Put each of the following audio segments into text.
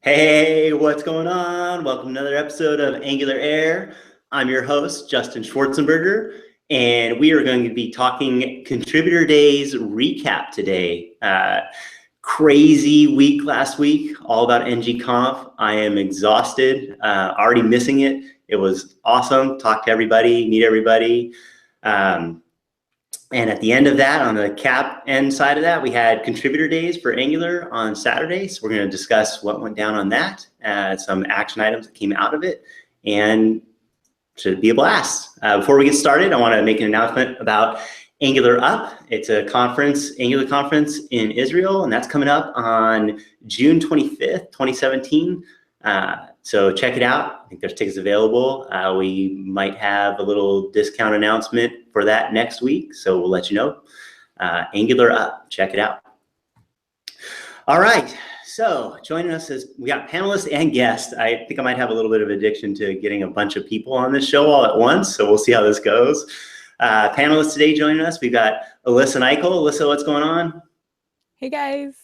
Hey, what's going on? Welcome to another episode of AngularAir. I'm your host, Justin Schwarzenberger, and we are going to be talking Contributor Days recap today. Crazy week last week, all about ngConf. I am exhausted, already missing it. It was awesome. Talk to everybody, meet everybody. And at the end of that, on the cap end side of that, we had contributor days for Angular on Saturday. So we're going to discuss what went down on that, some action items that came out of it, and should be a blast. Before we get started, I want to make an announcement about Angular Up. It's a conference, Angular conference in Israel, and that's coming up on June 25th, 2017. So check it out. I think there's tickets available. We might have a little discount announcement for that next week, so we'll let you know. Angular Up, check it out. All right, so joining us is, we got panelists and guests. I think I might have a little bit of addiction to getting a bunch of people on this show all at once, so we'll see how this goes. Panelists today joining us, we've got Alyssa and Eichel. Alyssa, what's going on? Hey guys.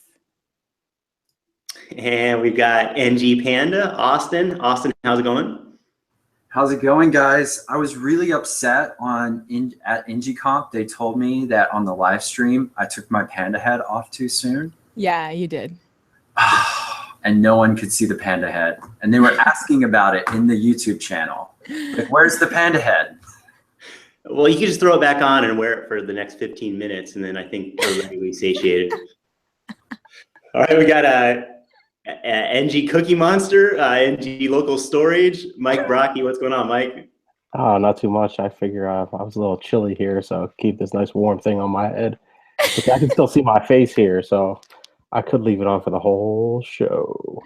And we've got NG Panda, Austin. Austin, how's it going? How's it going, guys? I was really upset at ngConf. They told me that on the live stream, I took my panda head off too soon. Yeah, you did. And no one could see the panda head. And they were asking about it in the YouTube channel. Like, where's the panda head? Well, you can just throw it back on and wear it for the next 15 minutes, and then I think everybody will be satiated. All right, we got NG Cookie Monster, NG Local Storage, Mike Brocky. What's going on, Mike? Oh, not too much. I figure I was a little chilly here, so keep this nice warm thing on my head. But I can still see my face here, so I could leave it on for the whole show.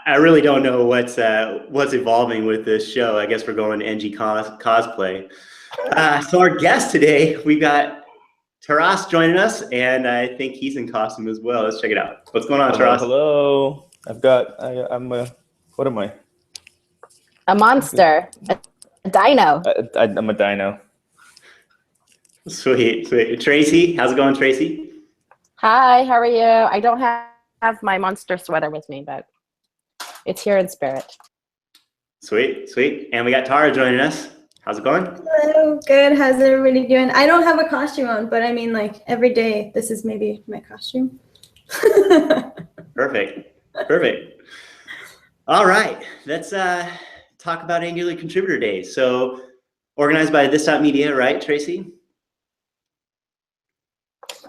I really don't know what's evolving with this show. I guess we're going to NG cosplay. So our guest today, we've got Taras joining us, and I think he's in costume as well. Let's check it out. What's going on, Taras? Hello. I'm what am I? A monster. A dino. I'm a dino. Sweet, sweet. Tracy, how's it going, Tracy? Hi, how are you? I don't have my monster sweater with me, but it's here in spirit. Sweet, sweet. And we got Tara joining us. How's it going? Hello, good. How's everybody doing? I don't have a costume on, but I mean, like, every day, this is maybe my costume. Perfect, perfect. All right, let's talk about Angular Contributor Days. So, organized by This.media, right, Tracy?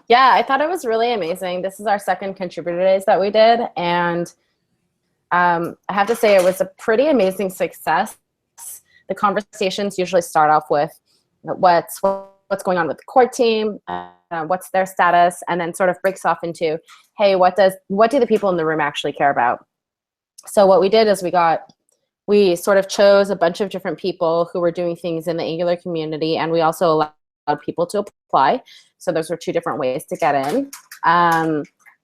Yeah, I thought it was really amazing. This is our second contributor days that we did, and I have to say it was a pretty amazing success. The conversations usually start off with what's going on with the core team, what's their status, and then sort of breaks off into, hey, what do the people in the room actually care about? So what we did is we sort of chose a bunch of different people who were doing things in the Angular community, and we also allowed people to apply. So those were two different ways to get in.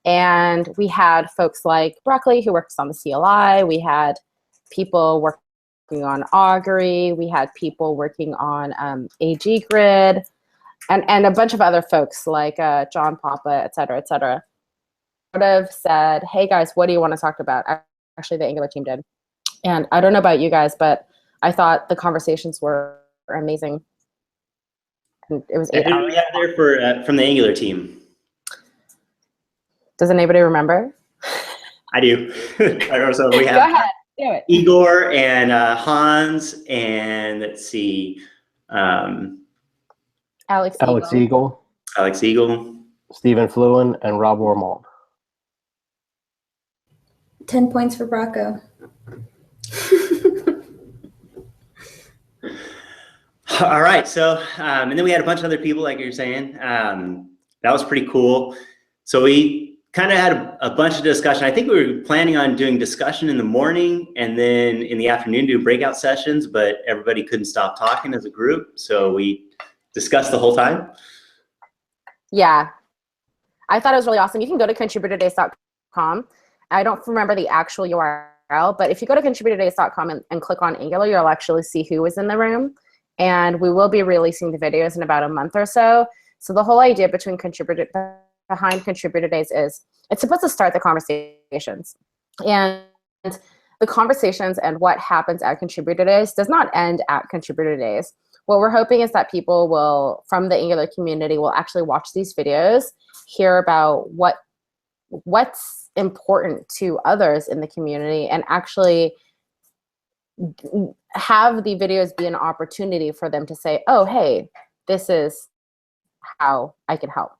And we had folks like Broccoli, who works on the CLI. We had people working on Augury. We had people working on AG Grid, and a bunch of other folks like John Papa, et cetera, et cetera. Sort of said, hey guys, what do you want to talk about? Actually, the Angular team did. And I don't know about you guys, but I thought the conversations were amazing. And it was 8 hours. Who do we have there from the Angular team? Does anybody remember? I do. So we have Go ahead, do it. Igor and Hans, and let's see, Alex Eagle, Stephen Fluin, and Rob Wormald. 10 points for Bracco. All right, so, and then we had a bunch of other people, like you're saying. That was pretty cool. So we kind of had a bunch of discussion. I think we were planning on doing discussion in the morning and then in the afternoon do breakout sessions, but everybody couldn't stop talking as a group. So we discussed the whole time. Yeah, I thought it was really awesome. You can go to contributordays.com. I don't remember the actual URL, but if you go to contributordays.com and click on Angular, you'll actually see who was in the room. And we will be releasing the videos in about a month or so. So the whole idea behind Contributor Days is it's supposed to start the conversations. And the conversations and what happens at contributor days does not end at contributor days. What we're hoping is that people will, from the Angular community, will actually watch these videos, hear about what's important to others in the community, and actually have the videos be an opportunity for them to say, oh, hey, this is how I can help.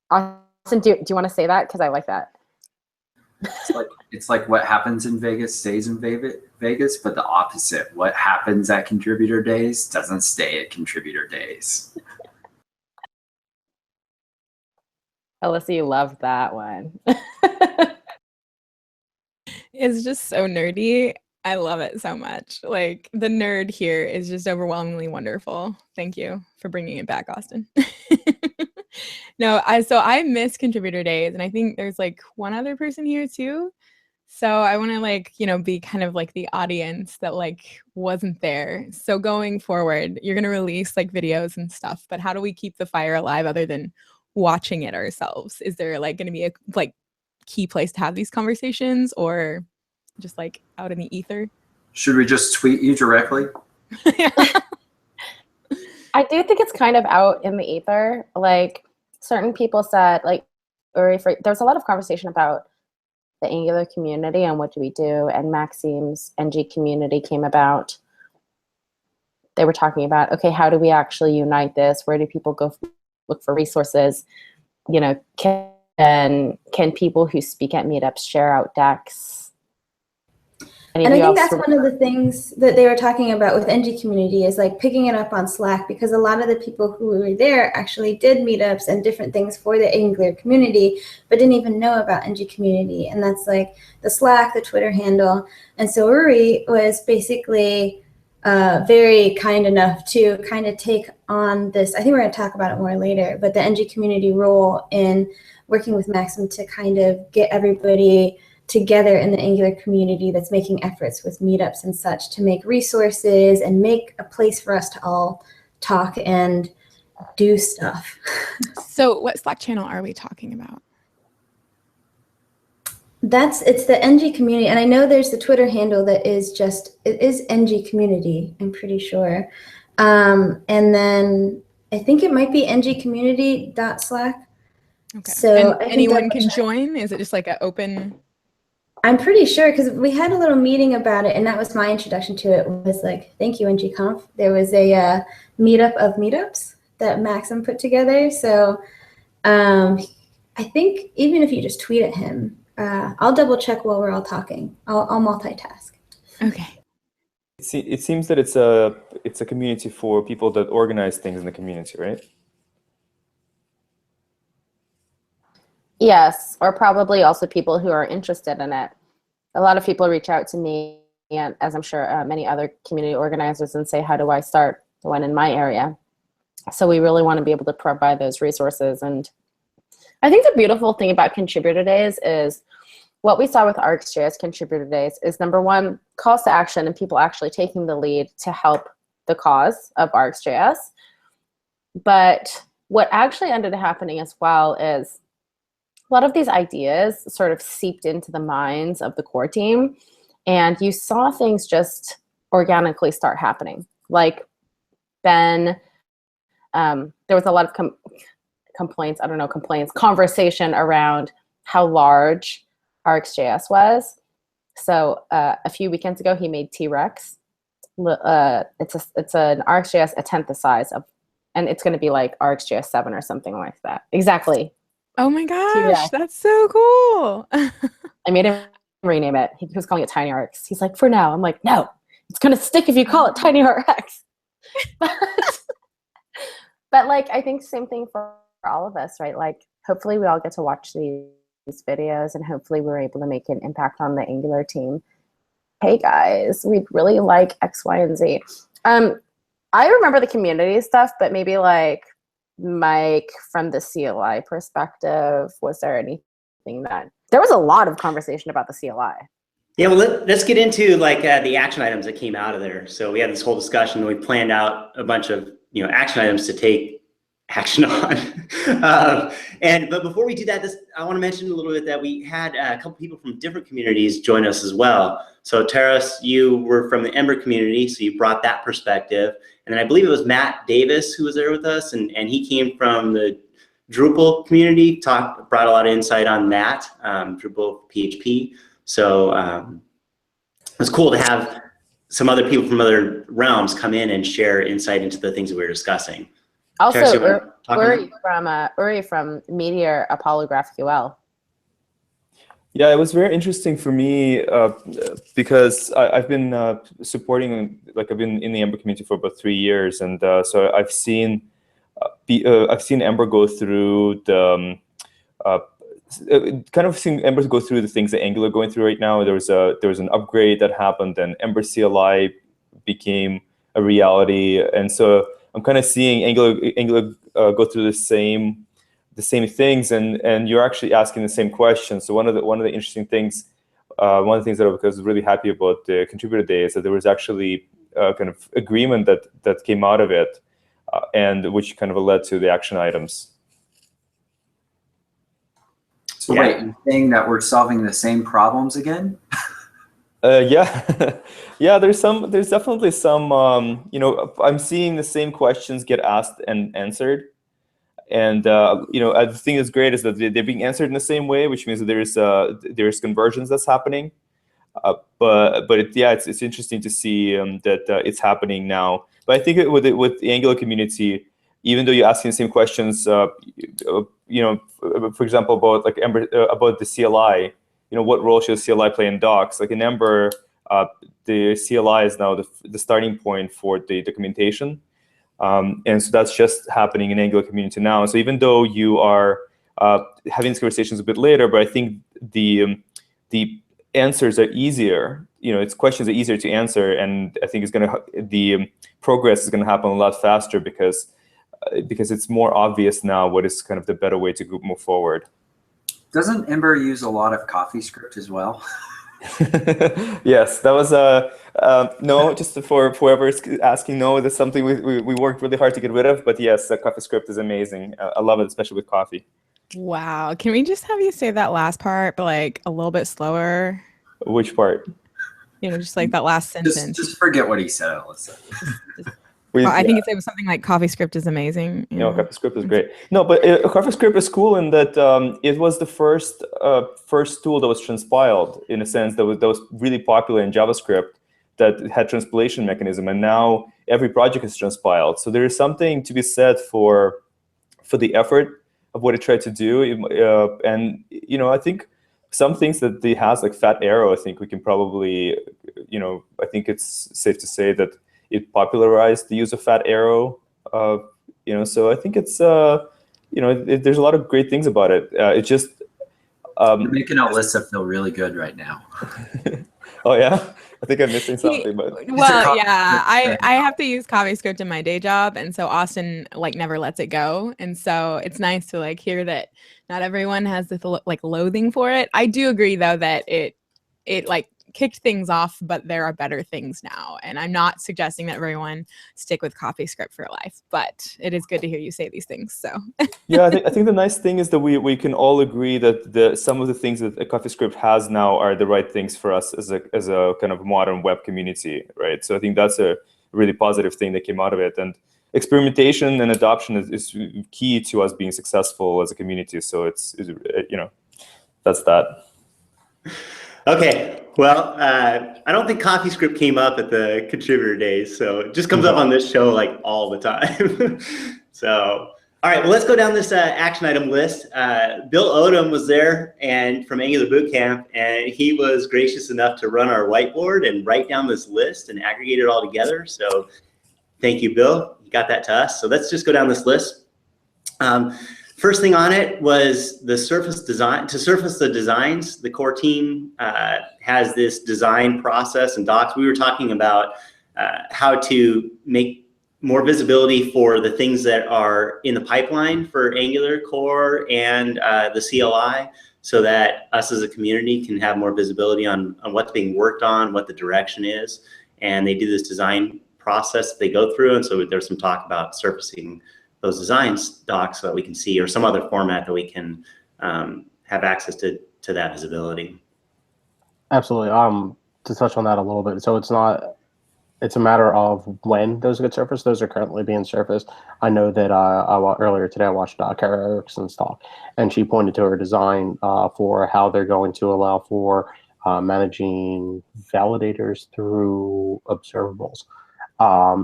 Austin, do you want to say that? Because I like that. It's like what happens in Vegas stays in Vegas, but the opposite. What happens at contributor days doesn't stay at contributor days. Alyssa, you loved that one. It's just so nerdy. I love it so much. Like, the nerd here is just overwhelmingly wonderful. Thank you for bringing it back, Austin. No, I miss contributor days, and I think there's like one other person here too. So I want to, like, you know, be kind of like the audience that like wasn't there. So going forward, you're going to release like videos and stuff, but how do we keep the fire alive other than watching it ourselves? Is there like going to be a like key place to have these conversations, or just like out in the ether? Should we just tweet you directly? I do think it's kind of out in the ether. Like, certain people said, like, there was a lot of conversation about the Angular community and what do we do, and Maxime's NG community came about. They were talking about, okay, how do we actually unite this? Where do people go look for resources? You know, can people who speak at meetups share out decks? And I think that's one of the things that they were talking about with NG community is like picking it up on Slack, because a lot of the people who were there actually did meetups and different things for the Angular community, but didn't even know about NG community. And that's like the Slack, the Twitter handle. And so Augury was basically very kind enough to kind of take on this. I think we're going to talk about it more later, but the NG community role in working with Maxim to kind of get everybody together in the Angular community that's making efforts with meetups and such to make resources and make a place for us to all talk and do stuff. So what Slack channel are we talking about? It's the NG community, and I know there's the Twitter handle that is it is NG community, I'm pretty sure. And then I think it might be ngcommunity.slack. Okay. So and anyone can join? Is it just like an open? I'm pretty sure, because we had a little meeting about it, and that was my introduction to it, was like, thank you, ngConf. There was a meetup of meetups that Maxim put together. So I think even if you just tweet at him, I'll double check while we're all talking. I'll multitask. Okay. It seems that it's a community for people that organize things in the community, right? Yes, or probably also people who are interested in it. A lot of people reach out to me, and as I'm sure many other community organizers, and say, how do I start one in my area? So we really want to be able to provide those resources. And I think the beautiful thing about contributor days is what we saw with ArcsJS contributor days is, number one, calls to action and people actually taking the lead to help the cause of ArcsJS. But what actually ended up happening as well is a lot of these ideas sort of seeped into the minds of the core team, and you saw things just organically start happening. Like Ben, there was a lot of conversation around how large ArcsJS was. So a few weekends ago, he made T-Rex. It's an ArcsJS a tenth the size of, and it's going to be like ArcsJS 7 or something like that. Exactly. Oh my gosh, that's so cool. I made him rename it. He was calling it Tiny Arcs. He's like, for now. I'm like, no, it's going to stick if you call it Tiny Arcs. But like, I think same thing for all of us, right? Like, hopefully we all get to watch these videos, and hopefully we're able to make an impact on the Angular team. Hey guys, we'd really like X, Y, and Z. I remember the community stuff, but maybe like Mike, from the CLI perspective, was there anything that, there was a lot of conversation about the CLI. Yeah, well, let's get into like the action items that came out of there. So we had this whole discussion, and we planned out a bunch of action items to take action on. But before we do that, I want to mention a little bit that we had a couple people from different communities join us as well. So Taras, you were from the Ember community, so you brought that perspective. And then I believe it was Matt Davis who was there with us, and he came from the Drupal community, brought a lot of insight on that, Drupal PHP. So it was cool to have some other people from other realms come in and share insight into the things that we were discussing. Also, Uri from Meteor Apollo GraphQL. Yeah, it was very interesting for me because I've been supporting, I've been in the Ember community for about 3 years, and so I've seen Ember go through the kind of seeing Ember go through the things that Angular are going through right now. There was an upgrade that happened, and Ember CLI became a reality, and so I'm kind of seeing Angular go through the same things, and you're actually asking the same questions. So one of the interesting things, one of the things that I was really happy about the contributor day is that there was actually kind of agreement that came out of it, and which kind of led to the action items. So wait, you're saying that we're solving the same problems again? Yeah, yeah. There's definitely some. I'm seeing the same questions get asked and answered, and the thing that's great is that they're being answered in the same way, which means that there's convergence that's happening. It's interesting to see that it's happening now. But I think with the Angular community, even though you're asking the same questions, for example, about Ember, about the CLI. What role should CLI play in docs? Like in Ember, the CLI is now the starting point for the documentation. And so that's just happening in Angular community now. So even though you are having these conversations a bit later, but I think the answers are easier. Its questions are easier to answer, and I think the progress is going to happen a lot faster because it's more obvious now what is kind of the better way to move forward. Doesn't Ember use a lot of CoffeeScript as well? Yes, that was no, just for whoever's asking. No, that's something we worked really hard to get rid of. But yes, CoffeeScript is amazing. I love it, especially with coffee. Wow, can we just have you say that last part, but a little bit slower? Which part? Just that last sentence. Just forget what he said, Alyssa. I think it was something like CoffeeScript is amazing. CoffeeScript is great. No, but CoffeeScript is cool in that it was the first tool that was transpiled, in a sense that was really popular in JavaScript, that had transpilation mechanism, and now every project is transpiled. So there is something to be said for the effort of what it tried to do, and I think some things that it has, like fat arrow, I think we can probably, I think it's safe to say that it popularized the use of fat arrow, so I think it's, there's a lot of great things about it. It just... You're making Alyssa feel really good right now. Oh, yeah? I think I'm missing something. But well, yeah, I have to use CoffeeScript in my day job, and so Austin never lets it go. And so it's nice to hear that not everyone has this loathing for it. I do agree, though, that it kicked things off, but there are better things now. And I'm not suggesting that everyone stick with CoffeeScript for life, but it is good to hear you say these things. So yeah, I think the nice thing is that we can all agree that some of the things that CoffeeScript has now are the right things for us as a kind of modern web community, right? So I think that's a really positive thing that came out of it. And experimentation and adoption is key to us being successful as a community. So it's that's that. Okay, well, I don't think CoffeeScript came up at the contributor days, so it just comes up on this show all the time. So, all right, well, let's go down this action item list. Bill Odom was there and from Angular Bootcamp, and he was gracious enough to run our whiteboard and write down this list and aggregate it all together. So thank you, Bill. You got that to us. So let's just go down this list. First thing on it was the surface design. To surface the designs, the core team has this design process and docs. We were talking about how to make more visibility for the things that are in the pipeline for Angular core and the CLI, so that us as a community can have more visibility on what's being worked on, what the direction is. And they do this design process that they go through. And so there's some talk about surfacing those designs docs so that we can see, or some other format that we can have access to that visibility. Absolutely. To touch on that a little bit, so it's a matter of when those get surfaced. Those are currently being surfaced. I know that earlier today I watched Kara Erickson's talk, and she pointed to her design for how they're going to allow for managing validators through observables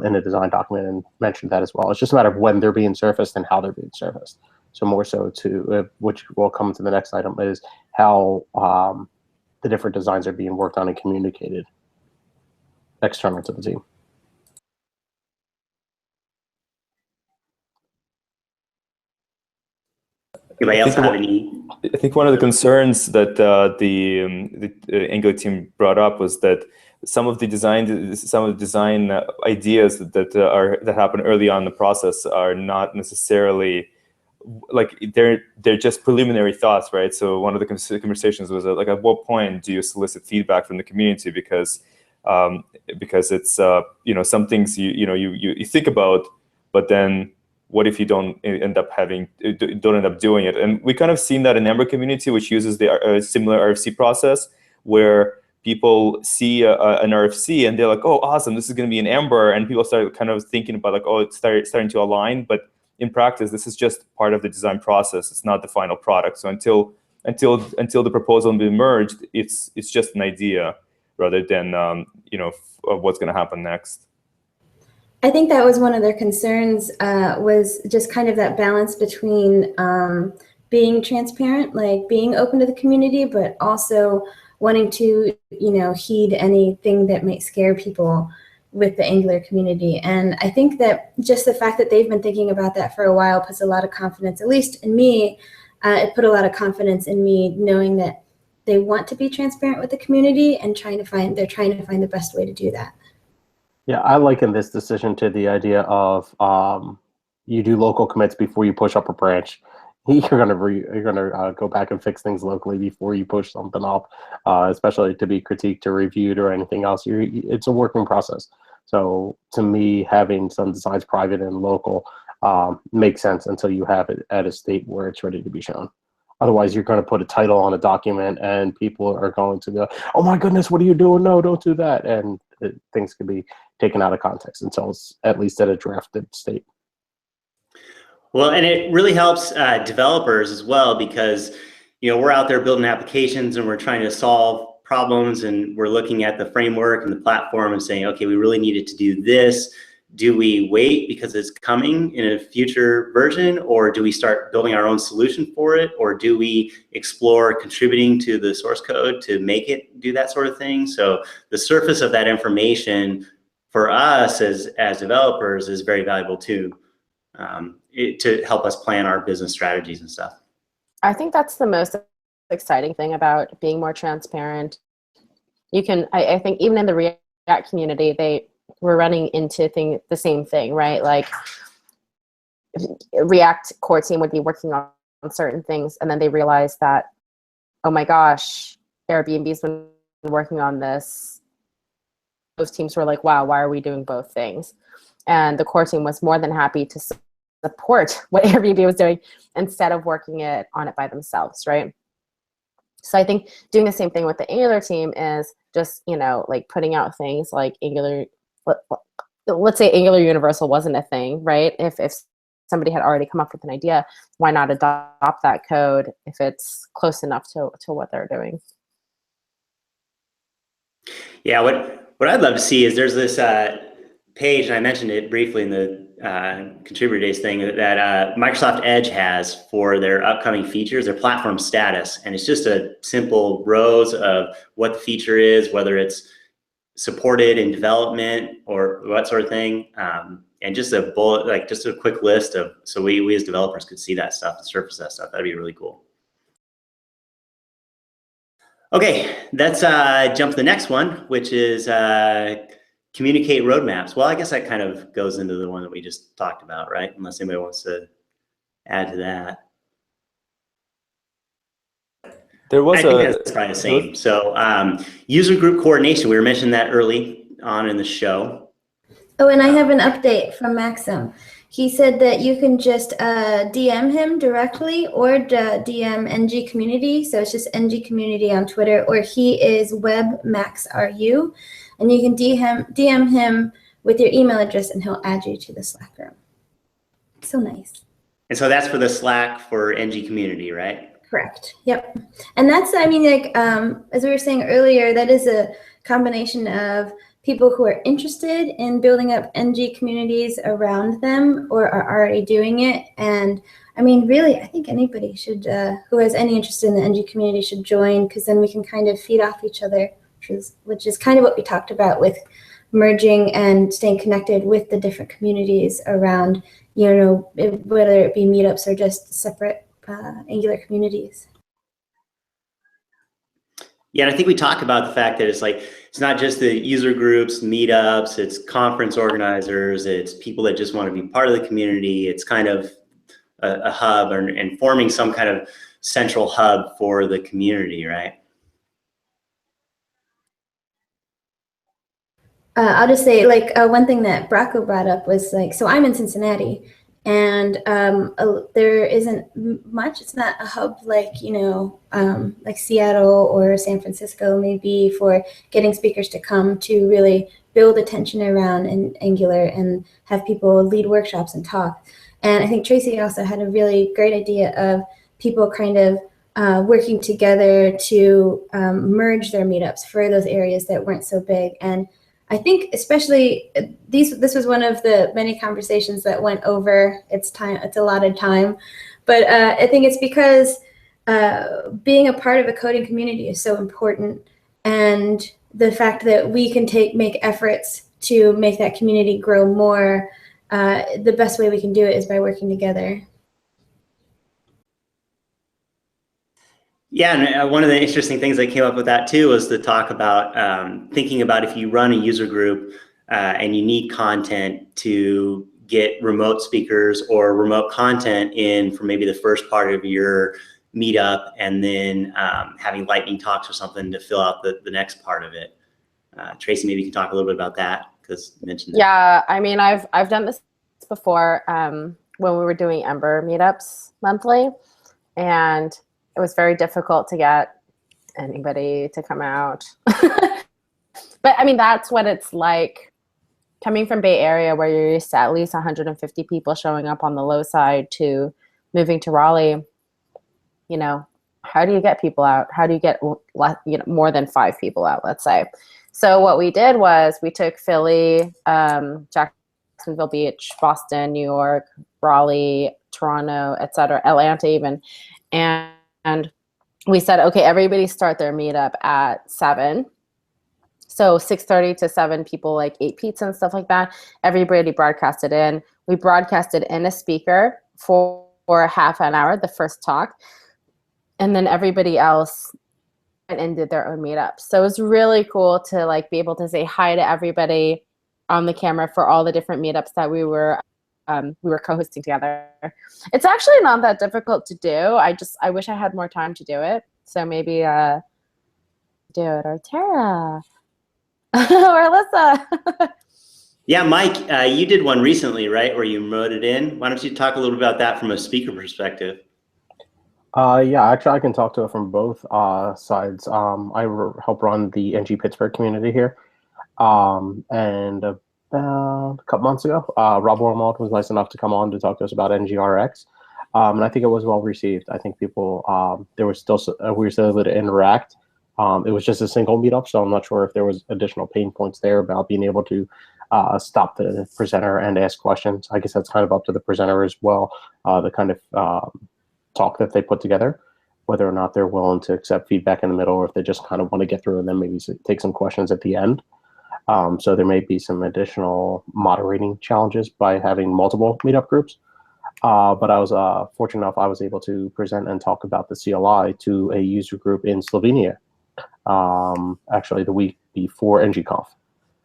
in a design document, and mentioned that as well. It's just a matter of when they're being surfaced and how they're being surfaced. So more so to which will come to the next item is how the different designs are being worked on and communicated external to the team. Anybody else have any? I think one of the concerns that the Angular team brought up was that some of the design ideas that happen early on in the process are not necessarily like they're just preliminary thoughts, right? So one of the conversations was like, at what point do you solicit feedback from the community, because it's some things you think about, but then what if you don't end up doing it? And we kind of seen that in Ember community, which uses the similar RFC process, where people see an RFC and they're like, oh, awesome, this is going to be in Ember, and people start kind of thinking about like, oh, it's starting to align, but in practice, this is just part of the design process. It's not the final product. So until the proposal will be merged, it's just an idea rather than what's going to happen next. I think that was one of their concerns, was just kind of that balance between being transparent, like being open to the community, but also wanting to, heed anything that might scare people with the Angular community. And I think that just the fact that they've been thinking about that for a while puts a lot of confidence, at least in me. It put a lot of confidence in me knowing that they want to be transparent with the community and they're trying to find the best way to do that. Yeah, I liken this decision to the idea of you do local commits before you push up a branch. You're gonna go back and fix things locally before you push something up, especially to be critiqued or reviewed or anything else. It's a working process. So to me, having some designs private and local makes sense until you have it at a state where it's ready to be shown. Otherwise, you're going to put a title on a document and people are going to go, oh my goodness, what are you doing? No, don't do that. And things can be taken out of context until it's at least at a drafted state. Well, and it really helps developers as well, because we're out there building applications and we're trying to solve problems, and we're looking at the framework and the platform and saying, okay, we really needed to do this. Do we wait because it's coming in a future version, or do we start building our own solution for it, or do we explore contributing to the source code to make it do that sort of thing? So the surface of that information for us as developers is very valuable too, to help us plan our business strategies and stuff. I think that's the most exciting thing about being more transparent. I think even in the React community, we're running into the same thing, right? Like React core team would be working on certain things, and then they realize that, oh my gosh, Airbnb's been working on this. Those teams were like, wow, why are we doing both things? And the core team was more than happy to support what Airbnb was doing instead of working on it by themselves, right? So I think doing the same thing with the Angular team is just, like putting out things like Angular. Let's say Angular Universal wasn't a thing, right? If somebody had already come up with an idea, why not adopt that code if it's close enough to what they're doing? Yeah, what I'd love to see is there's this page, and I mentioned it briefly in the contributor days thing, that Microsoft Edge has for their upcoming features, their platform status. And it's just a simple rows of what the feature is, whether it's supported in development or what sort of thing, and just a bullet, like just a quick list of, so we as developers could see that stuff and surface that stuff. That'd be really cool. Okay, let's jump to the next one, which is communicate roadmaps. Well, I guess that kind of goes into the one that we just talked about, right? Unless anybody wants to add to that. There was I think that's probably the same. So user group coordination, we were mentioning that early on in the show. Oh, and I have an update from Maxim. he said that you can just DM him directly or DM NG Community. So it's just NG Community on Twitter, or he is WebMaxRU. And you can DM him with your email address and he'll add you to the Slack room. So nice. And so that's for the Slack for NG Community, right? Correct. Yep. And that's, I mean, like, as we were saying earlier, that is a combination of people who are interested in building up NG communities around them or are already doing it. And I mean, really, I think anybody should, who has any interest in the NG community should join, because then we can kind of feed off each other, which is kind of what we talked about with merging and staying connected with the different communities around, you know, whether it be meetups or just separate Angular communities. Yeah, and I think we talked about the fact that it's like, it's not just the user groups, meetups, it's conference organizers, it's people that just want to be part of the community. It's kind of a hub and forming some kind of central hub for the community, right? I'll just say, like, one thing that Bracco brought up was, like, so I'm in Cincinnati, and there isn't much. It's not a hub like, you know, like Seattle or San Francisco maybe, for getting speakers to come to really build attention around Angular and have people lead workshops and talk. And I think Tracy also had a really great idea of people kind of working together to merge their meetups for those areas that weren't so big. And I think especially this was one of the many conversations that went over its allotted time. But I think it's because being a part of a coding community is so important. And the fact that we can make efforts to make that community grow more, the best way we can do it is by working together. Yeah, and one of the interesting things that came up with that too was the talk about thinking about if you run a user group and you need content to get remote speakers or remote content in for maybe the first part of your meetup, and then having lightning talks or something to fill out the next part of it. Tracy, maybe you can talk a little bit about that, because you mentioned that. Yeah, I mean, I've done this before when we were doing Ember meetups monthly, and it was very difficult to get anybody to come out. But I mean, that's what it's like coming from Bay Area, where you're used to at least 150 people showing up on the low side, to moving to Raleigh. You know, how do you get people out? How do you get more than 5 people out, let's say? So what we did was we took Philly, Jacksonville Beach, Boston, New York, Raleigh, Toronto, etc., Atlanta even, and we said, okay, everybody start their meetup at 7. So 6:30 to 7, people like ate pizza and stuff like that. Everybody broadcasted in. We broadcasted in a speaker for half an hour, the first talk, and then everybody else went and did their own meetups. So it was really cool to like be able to say hi to everybody on the camera for all the different meetups that we were co-hosting together. It's actually not that difficult to do. I wish I had more time to do it. So maybe do it, or Tara, or Alyssa. Yeah, Mike, you did one recently, right, where you wrote it in. Why don't you talk a little about that from a speaker perspective? Yeah, actually, I can talk to it from both sides. I help run the NG Pittsburgh community here, and a couple months ago, Rob Wormald was nice enough to come on to talk to us about ngRx, and I think it was well received. I think people, we were still able to interact. It was just a single meetup, so I'm not sure if there was additional pain points there about being able to stop the presenter and ask questions. I guess that's kind of up to the presenter as well, the kind of talk that they put together, whether or not they're willing to accept feedback in the middle, or if they just kind of want to get through and then maybe take some questions at the end. So there may be some additional moderating challenges by having multiple meetup groups. But I was fortunate enough, I was able to present and talk about the CLI to a user group in Slovenia, actually the week before ngConf.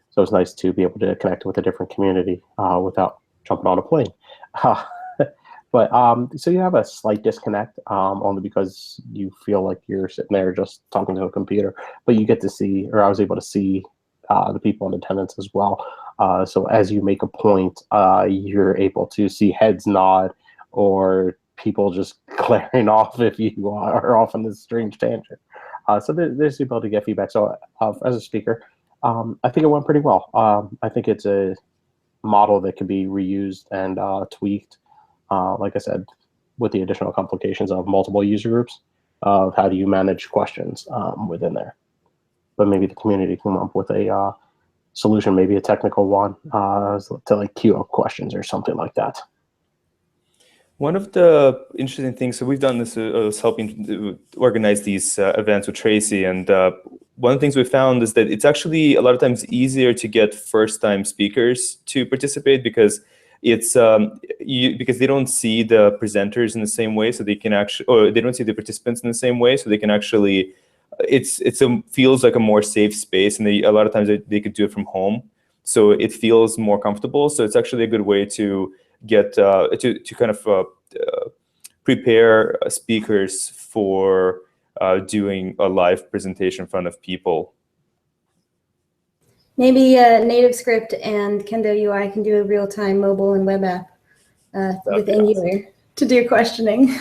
So it's nice to be able to connect with a different community without jumping on a plane. But so you have a slight disconnect only because you feel like you're sitting there just talking to a computer, but you get to see, or I was able to see the people in attendance as well. So as you make a point, you're able to see heads nod or people just glaring off if you are off on this strange tangent. So there's the ability to get feedback. So as a speaker, I think it went pretty well. I think it's a model that can be reused and tweaked, like I said, with the additional complications of multiple user groups of how do you manage questions within there. But maybe the community can come up with a solution, maybe a technical one to like queue up questions or something like that. One of the interesting things, so we've done this, was helping to organize these events with Tracy, and one of the things we found is that it's actually a lot of times easier to get first-time speakers to participate because it's because they don't see the presenters in the same way, so they can actually, or they don't see the participants in the same way, so they can actually, feels like a more safe space, and a lot of times they could do it from home, so it feels more comfortable. So it's actually a good way to get to kind of prepare speakers for doing a live presentation in front of people. Maybe NativeScript and Kendo UI can do a real-time mobile and web app with AngularAir to do questioning.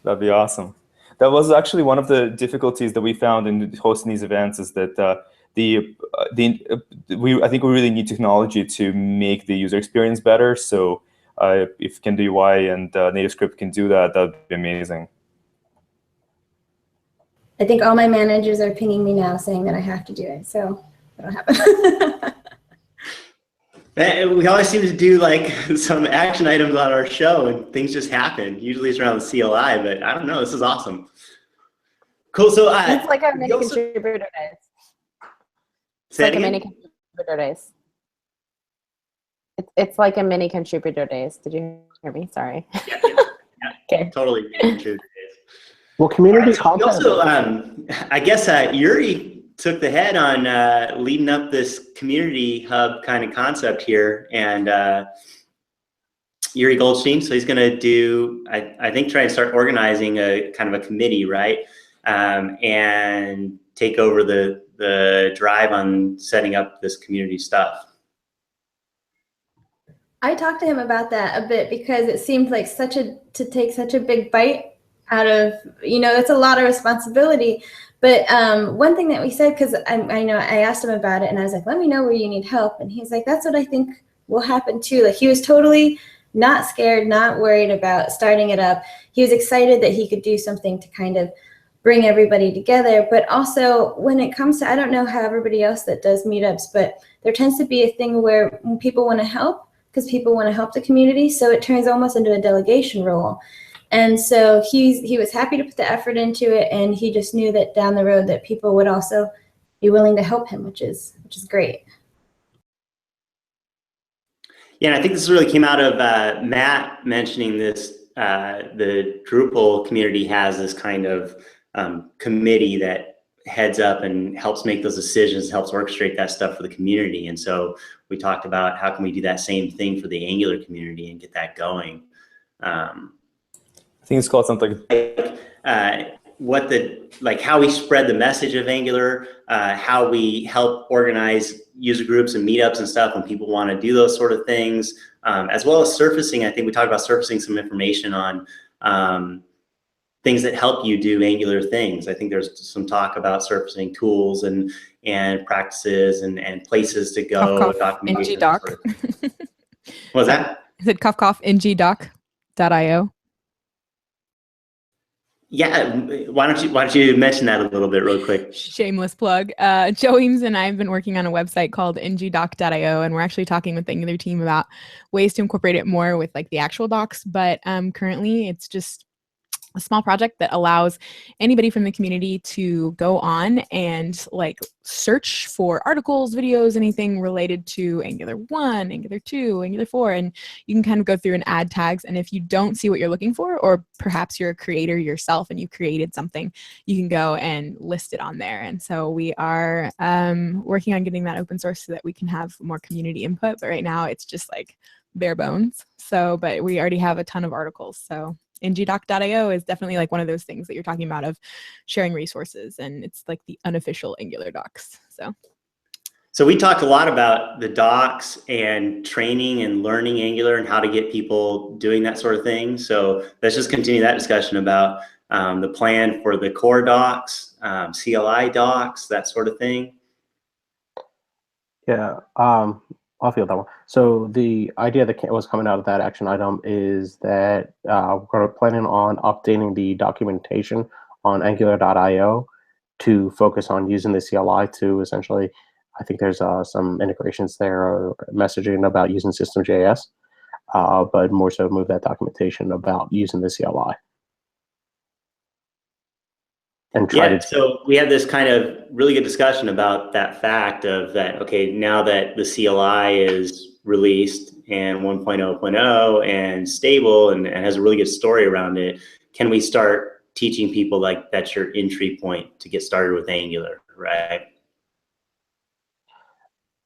That'd be awesome. That was actually one of the difficulties that we found in hosting these events, is that I think we really need technology to make the user experience better. So if Kendo UI and NativeScript can do that, that'd be amazing. I think all my managers are pinging me now saying that I have to do it, so that'll happen. We always seem to do like some action items on our show and things just happen. Usually it's around the CLI, but I don't know. This is awesome. Cool. So it's like a mini contributor days. It's like a mini contributor days. It's like a mini contributor days. Did you hear me? Sorry. Yeah. Okay. Totally. Well, community content. Also, I guess Yuri took the head on leading up this community hub kind of concept here, and Yuri Goldstein. So he's going to do, I think, try and start organizing a kind of a committee, right? And take over the drive on setting up this community stuff. I talked to him about that a bit because it seemed like to take such a big bite out of, it's a lot of responsibility. But one thing that we said, because I know I asked him about it and I was like, let me know where you need help. And he's like, that's what I think will happen too. Like, he was totally not scared, not worried about starting it up. He was excited that he could do something to kind of bring everybody together. But also when it comes to, I don't know how everybody else that does meetups, but there tends to be a thing where when people want to help, because people want to help the community, so it turns almost into a delegation role. And so he was happy to put the effort into it, and he just knew that down the road that people would also be willing to help him, which is great. Yeah, and I think this really came out of Matt mentioning this. The Drupal community has this kind of committee that heads up and helps make those decisions, helps orchestrate that stuff for the community. And so we talked about how can we do that same thing for the Angular community and get that going. I think it's called something. How we spread the message of Angular, how we help organize user groups and meetups and stuff when people want to do those sort of things, as well as surfacing. I think we talked about surfacing some information on things that help you do Angular things. I think there's some talk about surfacing tools and practices and places to go. ngDoc. What was that? Is it ngdoc.io? Yeah, why don't you mention that a little bit real quick? Shameless plug. Joe Eames and I have been working on a website called ngdoc.io, and we're actually talking with the Angular team about ways to incorporate it more with like the actual docs. But currently, it's just a small project that allows anybody from the community to go on and like search for articles, videos, anything related to Angular 1, Angular 2, Angular 4, and you can kind of go through and add tags. And if you don't see what you're looking for, or perhaps you're a creator yourself and you created something, you can go and list it on there. And so we are working on getting that open source so that we can have more community input. But right now it's just like bare bones. So, but we already have a ton of articles. So ngdoc.io is definitely like one of those things that you're talking about of sharing resources, and it's like the unofficial Angular docs. So So we talked a lot about the docs and training and learning Angular and how to get people doing that sort of thing. So let's just continue that discussion about the plan for the core docs, CLI docs, that sort of thing. Yeah, I'll field that one. So the idea that was coming out of that action item is that we're planning on updating the documentation on Angular.io to focus on using the CLI to essentially, I think there's some integrations there or messaging about using System.js, but more so move that documentation about using the CLI. And try So we had this kind of really good discussion about that fact of that, okay, now that the CLI is released and 1.0.0 and stable and has a really good story around it, can we start teaching people like that's your entry point to get started with Angular, right?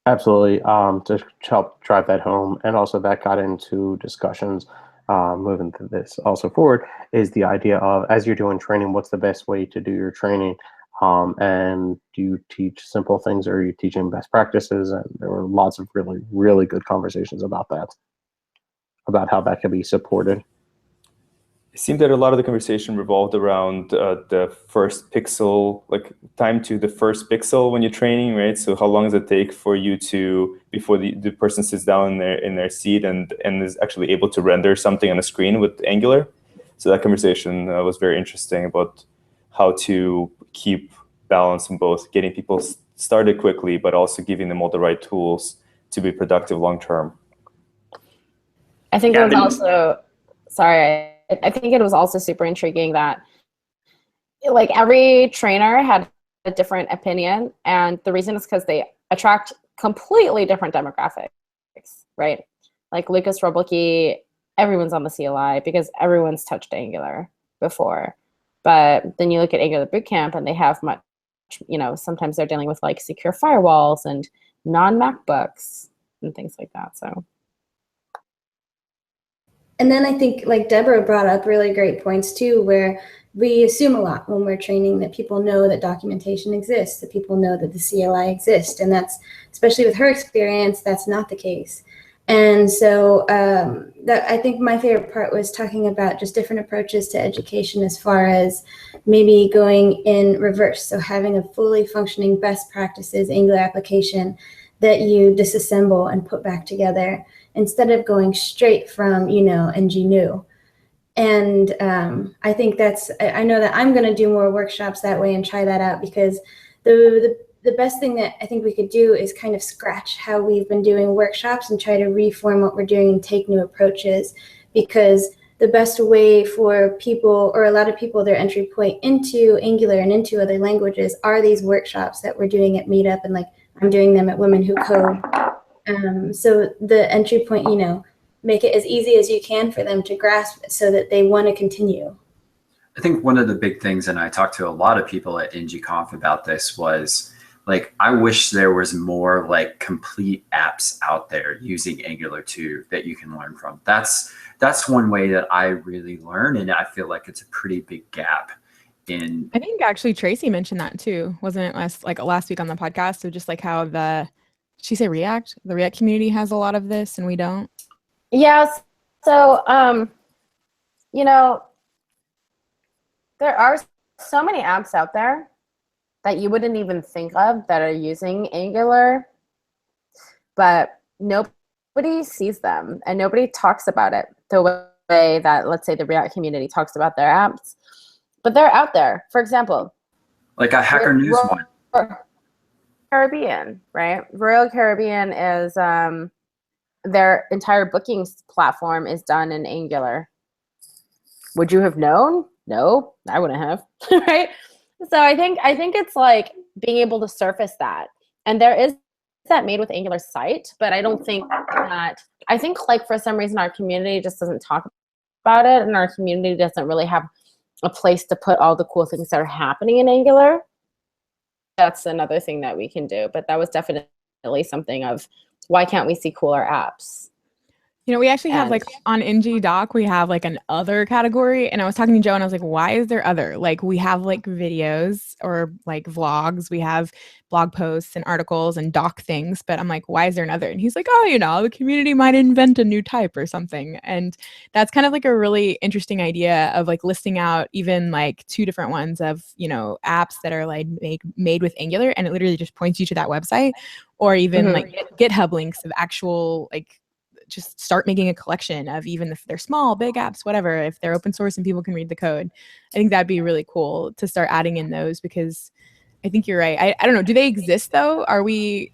Absolutely, to help drive that home. And also that got into discussions moving to this also forward is the idea of, as you're doing training, what's the best way to do your training? And do you teach simple things or are you teaching best practices? And there were lots of really, really good conversations about that, about how that can be supported. It seemed that a lot of the conversation revolved around the first pixel, like time to the first pixel when you're training, right? So how long does it take for you to, before the person sits down in their seat and is actually able to render something on a screen with Angular? So that conversation was very interesting about how to keep balance in both getting people started quickly, but also giving them all the right tools to be productive long term. I think it was also, sorry, I think it was also super intriguing that like every trainer had a different opinion, and the reason is because they attract completely different demographics, right? Like Lucas Roblke, everyone's on the CLI because everyone's touched Angular before. But then you look at Angular Bootcamp and they have much, sometimes they're dealing with like secure firewalls and non-MacBooks and things like that, so. And then I think like Deborah brought up really great points too, where we assume a lot when we're training that people know that documentation exists, that people know that the CLI exists. And that's, especially with her experience, that's not the case. And so that I think my favorite part was talking about just different approaches to education as far as maybe going in reverse. So having a fully functioning best practices Angular application that you disassemble and put back together instead of going straight from, ng-new. And I think I know that I'm going to do more workshops that way and try that out, because the best thing that I think we could do is kind of scratch how we've been doing workshops and try to reform what we're doing and take new approaches, because the best way for people, or a lot of people, their entry point into Angular and into other languages are these workshops that we're doing at Meetup, and like I'm doing them at Women Who Code. So the entry point, make it as easy as you can for them to grasp so that they want to continue. I think one of the big things, and I talked to a lot of people at ngConf about this, was like, I wish there was more like complete apps out there using Angular 2 that you can learn from. That's one way that I really learn, and I feel like it's a pretty big gap in. I think actually Tracy mentioned that too, wasn't it? Last week on the podcast, so just like how did she say React? The React community has a lot of this and we don't. Yes. So, there are so many apps out there that you wouldn't even think of that are using Angular, but nobody sees them and nobody talks about it the way that, let's say, the React community talks about their apps. But they're out there. For example, like a Hacker News one. Caribbean, right? Royal Caribbean is their entire bookings platform is done in Angular. Would you have known? No, I wouldn't have, right? So I think it's like being able to surface that. And there is that made with Angular site, but I don't think that, I think like for some reason our community just doesn't talk about it, and our community doesn't really have a place to put all the cool things that are happening in Angular. That's another thing that we can do, but that was definitely something of why can't we see cooler apps? You know, we actually have like on ngDoc, we have like an other category. And I was talking to Joe and I was like, why is there other? Like we have like videos or like vlogs. We have blog posts and articles and doc things. But I'm like, why is there another? And he's like, oh, you know, the community might invent a new type or something. And that's kind of like a really interesting idea of like listing out even like 2 different ones of, you know, apps that are like made with Angular. And it literally just points you to that website, or even like GitHub links of actual like, just start making a collection of, even if they're small, big apps, whatever, if they're open source and people can read the code. I think that'd be really cool to start adding in those, because I think you're right. I don't know. Do they exist though? It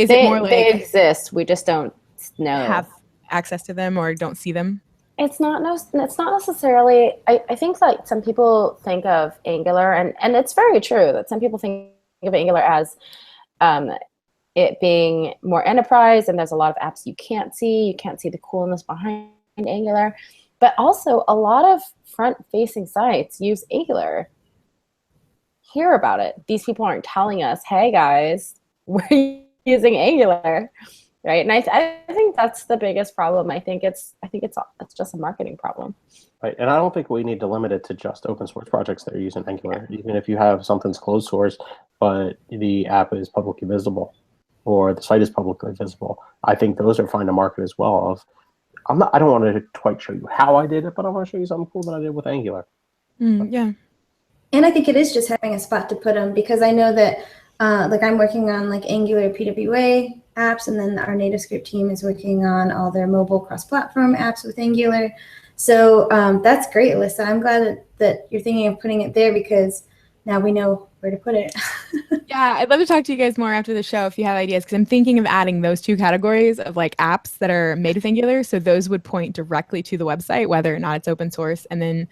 more like they exist? We just don't know. Have access to them or don't see them? It's not necessarily, I think like some people think of Angular, and it's very true that some people think of Angular as it being more enterprise, and there's a lot of apps you can't see. You can't see the coolness behind Angular. But also a lot of front-facing sites use Angular. Hear about it. These people aren't telling us, hey guys, we're using Angular, right? And I think that's the biggest problem. I think it's just a marketing problem. Right, and I don't think we need to limit it to just open source projects that are using Angular. Even if you have something that's closed source, but the app is publicly visible, or the site is publicly visible, I think those are fine to market as well. I don't want to quite show you how I did it, but I want to show you something cool that I did with Angular. Yeah. And I think it is just having a spot to put them, because I know that like I'm working on like Angular PWA apps, and then our NativeScript team is working on all their mobile cross-platform apps with Angular. So that's great, Alyssa. I'm glad that you're thinking of putting it there, because now we know where to put it. Yeah, I'd love to talk to you guys more after the show if you have ideas, because I'm thinking of adding those 2 categories of like apps that are made with Angular. So those would point directly to the website, whether or not it's open source. And then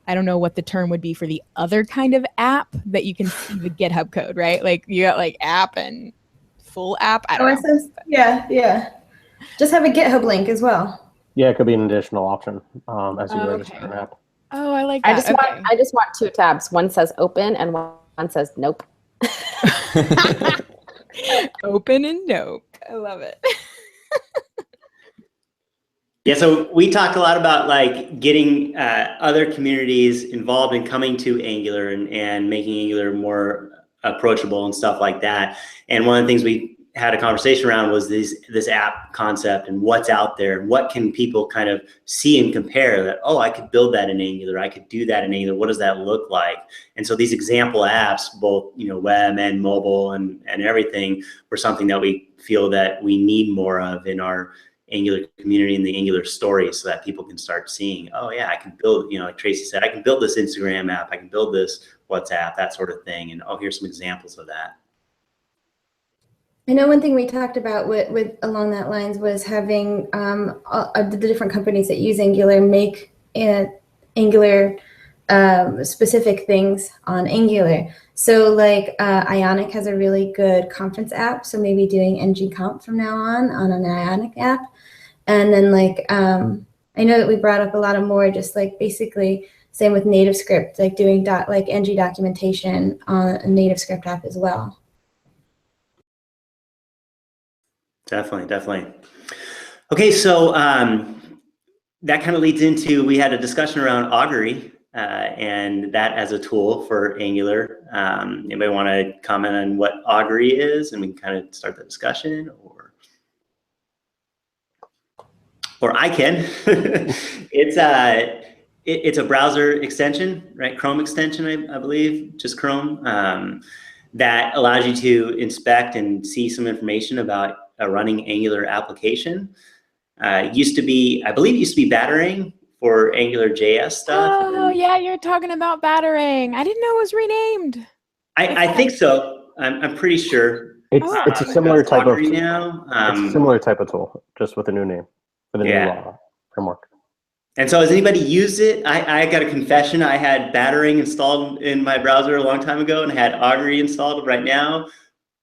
I don't know what the term would be for the other kind of app that you can see the GitHub code, right? Like you got like app and full app. I don't know. Yeah. Just have a GitHub link as well. Yeah, it could be an additional option as you register an app. Oh, I like that. I just want 2 tabs. One says open and one says nope. Open and nope. I love it. Yeah, so we talked a lot about like getting other communities involved in coming to Angular and making Angular more approachable and stuff like that. And one of the things we had a conversation around was this app concept and what's out there and what can people kind of see and compare that, oh, I could build that in Angular, I could do that in Angular, what does that look like? And so these example apps, both web and mobile and everything, were something that we feel that we need more of in our Angular community and the Angular story, so that people can start seeing, oh yeah, I can build, like Tracy said, I can build this Instagram app, I can build this WhatsApp, that sort of thing. And oh, here's some examples of that. I know one thing we talked about with along that lines was having the different companies that use Angular make Angular specific things on Angular. So like Ionic has a really good conference app, so maybe doing ngConf from now on an Ionic app. And then like I know that we brought up a lot of more, just like basically same with NativeScript, like doing ng documentation on a NativeScript app as well. Definitely. Okay, so that kind of leads into, we had a discussion around Augury and that as a tool for Angular. Anybody want to comment on what Augury is, and we can kind of start the discussion, or I can. It's a browser extension, right? Chrome extension, I believe, just Chrome, that allows you to inspect and see some information about a running Angular application. Used to be, I believe, Batarang for Angular JS stuff. Oh yeah, you're talking about Batarang. I didn't know it was renamed. I think so. I'm pretty sure. It's a similar type of now. It's a similar type of tool, just with a new name, with a new framework. And so, has anybody used it? I got a confession. I had Batarang installed in my browser a long time ago, and had Augury installed right now.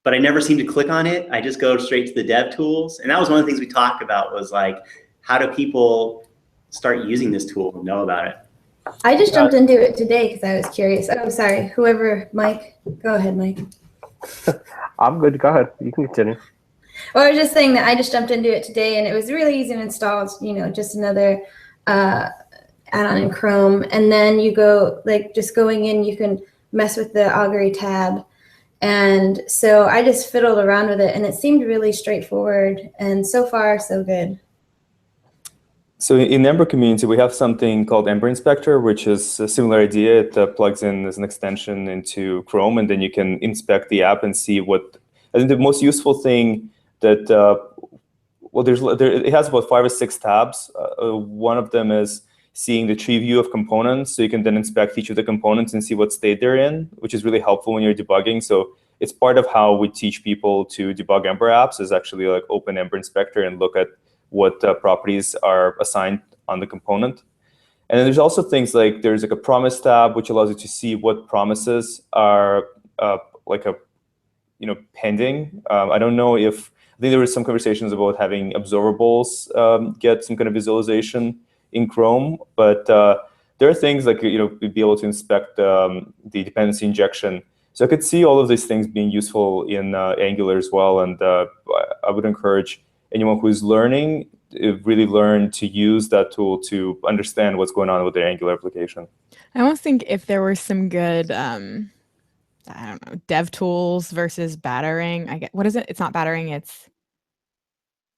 But I never seem to click on it. I just go straight to the dev tools. And that was one of the things we talked about, was like, how do people start using this tool and know about it? I just jumped into it today because I was curious. Oh, sorry. Whoever, Mike, go ahead, Mike. I'm good. Go ahead. You can continue. Well, I was just saying that I just jumped into it today, and it was really easy to install. It's, just another add-on in Chrome, and then you go just going in, you can mess with the Augury tab, and so I just fiddled around with it, and it seemed really straightforward, and so far so good. So in Ember community, we have something called Ember Inspector, which is a similar idea. It plugs in as an extension into Chrome, and then you can inspect the app and see what. I think the most useful thing that it has about 5 or 6 tabs. One of them is seeing the tree view of components, so you can then inspect each of the components and see what state they're in, which is really helpful when you're debugging. So it's part of how we teach people to debug Ember apps, is actually like open Ember Inspector and look at what properties are assigned on the component. And then there's also things like there's like a promise tab, which allows you to see what promises are pending. I don't know if, I think there were some conversations about having observables get some kind of visualization in Chrome, but there are things like, we'd be able to inspect the dependency injection. So I could see all of these things being useful in Angular as well. And I would encourage anyone who's learning, really learn to use that tool to understand what's going on with their Angular application. I almost think if there were some good, I don't know, dev tools versus battering. What is it? It's not battering. It's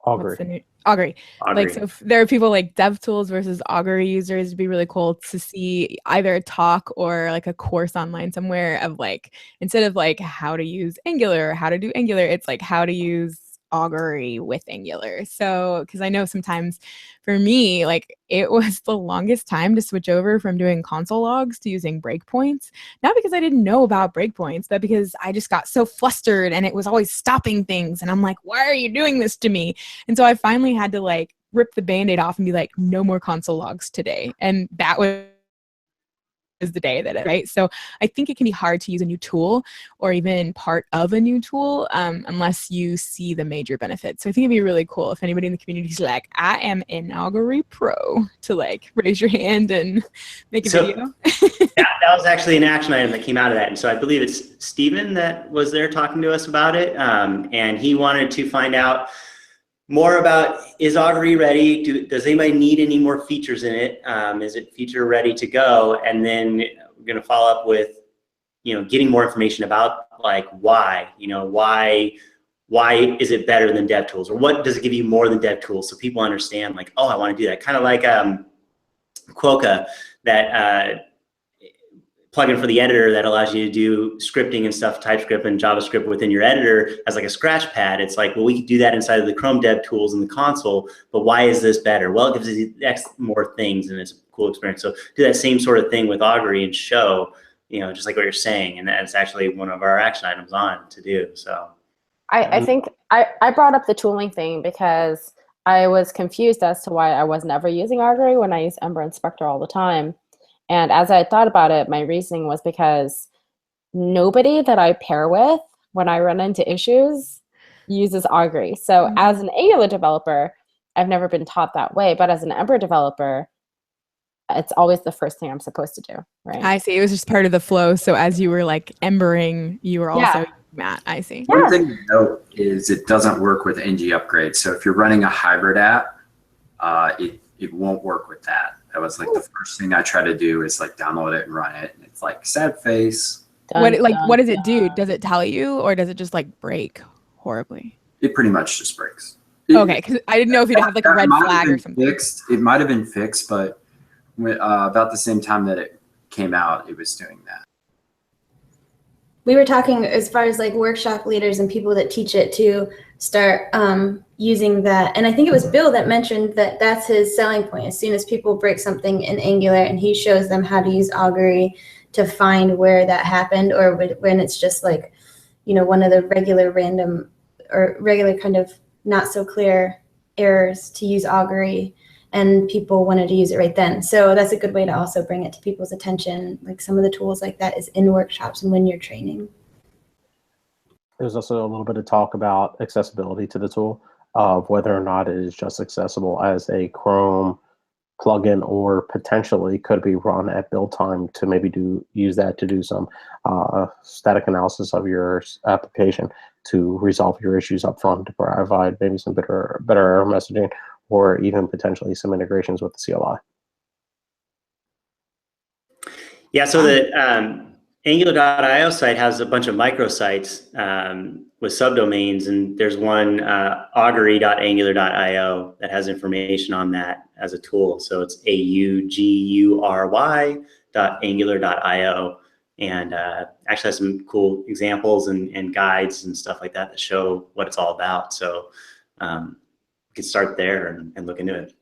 Augury. Augury. Like, so if there are people like dev tools versus Augury users, it'd be really cool to see either a talk or like a course online somewhere of like, instead of like how to use Angular or how to do Angular, it's like how to use Augury with Angular. So, because I know sometimes for me, like it was the longest time to switch over from doing console logs to using breakpoints. Not because I didn't know about breakpoints, but because I just got so flustered and it was always stopping things. And I'm like, why are you doing this to me? And so I finally had to like rip the Band-Aid off and be like, no more console logs today. And that was the day that right? So I think it can be hard to use a new tool or even part of a new tool unless you see the major benefits. So I think it'd be really cool if anybody in the community is like, I am an Augury pro, to like raise your hand and make a video. that was actually an action item that came out of that. And so I believe it's Steven that was there talking to us about it. And he wanted to find out more about, is Augury ready? Does anybody need any more features in it? Is it feature ready to go? And then we're going to follow up with, getting more information about like why, why is it better than DevTools, or what does it give you more than DevTools, so people understand like, oh, I want to do that. Kind of like Quokka, that plugin for the editor that allows you to do scripting and stuff, TypeScript and JavaScript within your editor as like a scratch pad. It's like, well, we could do that inside of the Chrome DevTools in the console, but why is this better? Well, it gives you X more things and it's a cool experience. So do that same sort of thing with Augury and show, just like what you're saying. And that's actually one of our action items on to do, so. I think I brought up the tooling thing because I was confused as to why I was never using Augury when I use Ember Inspector all the time. And as I thought about it, my reasoning was because nobody that I pair with when I run into issues uses Augury. So as an Angular developer, I've never been taught that way. But as an Ember developer, it's always the first thing I'm supposed to do, right? I see. It was just part of the flow. So as you were like embering, you were also Matt. I see. One thing to note is it doesn't work with ng upgrades. So if you're running a hybrid app, it won't work with that. That was like the first thing I try to do is like download it and run it. And it's like sad face. What does it do? Does it tell you, or does it just like break horribly? It pretty much just breaks. Okay, because I didn't know if you'd have like a red flag or something. It might have been fixed, but about the same time that it came out, it was doing that. We were talking as far as like workshop leaders and people that teach it to start using that. And I think it was Bill that mentioned that that's his selling point. As soon as people break something in Angular and he shows them how to use Augury to find where that happened, or when it's just like, one of the regular random or regular kind of not so clear errors, to use Augury, and people wanted to use it right then. So that's a good way to also bring it to people's attention. Like some of the tools like that is in workshops and when you're training. There's also a little bit of talk about accessibility to the tool, of whether or not it is just accessible as a Chrome plugin, or potentially could be run at build time to maybe use that to do some static analysis of your application. to resolve your issues up front, to provide maybe some better error messaging, or even potentially some integrations with the CLI. Yeah, so the Angular.io site has a bunch of microsites with subdomains, and there's one Augury.angular.io that has information on that as a tool. So it's AUGURY.angular.io, and actually has some cool examples and guides and stuff like that that show what it's all about. So you can start there and look into it.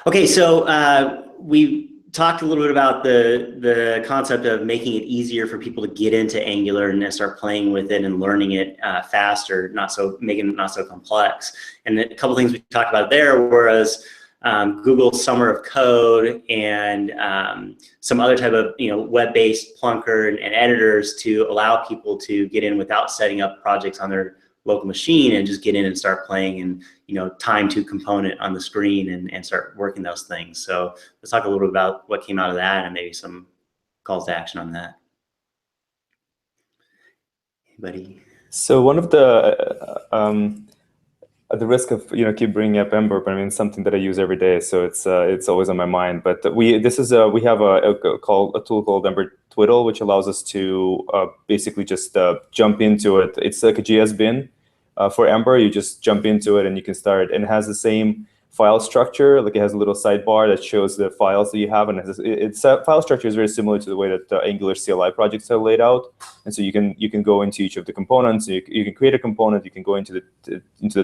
Okay, so we talked a little bit about the concept of making it easier for people to get into Angular and then start playing with it and learning it faster, making it not so complex. And a couple things we talked about there was Google's Summer of Code and some other type of web-based plunker and editors to allow people to get in without setting up projects on their local machine and just get in and start playing and time to component on the screen and start working those things. So let's talk a little bit about what came out of that and maybe some calls to action on that. Anybody? So one of at the risk of keep bringing up Ember, but I mean it's something that I use every day, so it's always on my mind. But we have a tool called Ember Twiddle, which allows us to basically just jump into it. It's like a JS bin for Ember. You just jump into it and you can start, and it has the same file structure. Like it has a little sidebar that shows the files that you have, and its file structure is very similar to the way that Angular CLI projects are laid out. And so you can go into each of the components. You can create a component. You can go into the